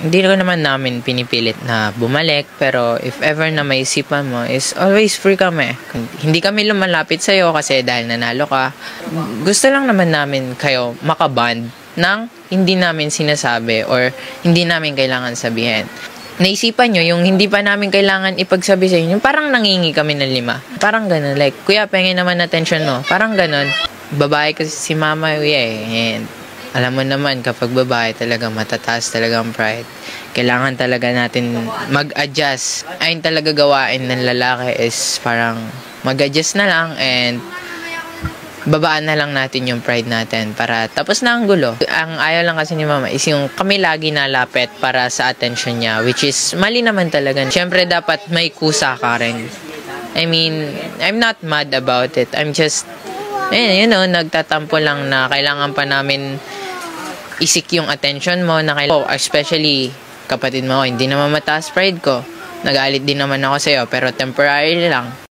hindi ko naman namin pinipilit na bumalik, pero if ever na may isipan mo is always free kami. Hindi kami lumalapit sa'yo kasi dahil nanalo ka. Gusto lang naman namin kayo makaband ng hindi namin sinasabi or hindi namin kailangan sabihin. Naisipan nyo, yung hindi pa namin kailangan ipagsabi sa inyo, parang nangingi kami ng 5. Parang ganun, like, kuya, pengen naman attention mo. Parang ganun. Babae kasi si mama, and alam mo naman, kapag babae talaga matataas talaga ang pride. Kailangan talaga natin mag-adjust. Ayun talaga gawain ng lalaki is parang mag-adjust na lang and babaan na lang natin yung pride natin para tapos na ang gulo. Ang ayaw lang kasi ni mama is yung kami lagi nalapit para sa attention niya, which is mali naman talaga. Siyempre dapat may kusa ka rin. I mean, I'm not mad about it. I'm just, nagtatampo lang na kailangan pa namin isik yung attention mo na especially kapatid mo, hindi naman mataas pride ko. Nagalit din naman ako sa'yo pero temporary lang.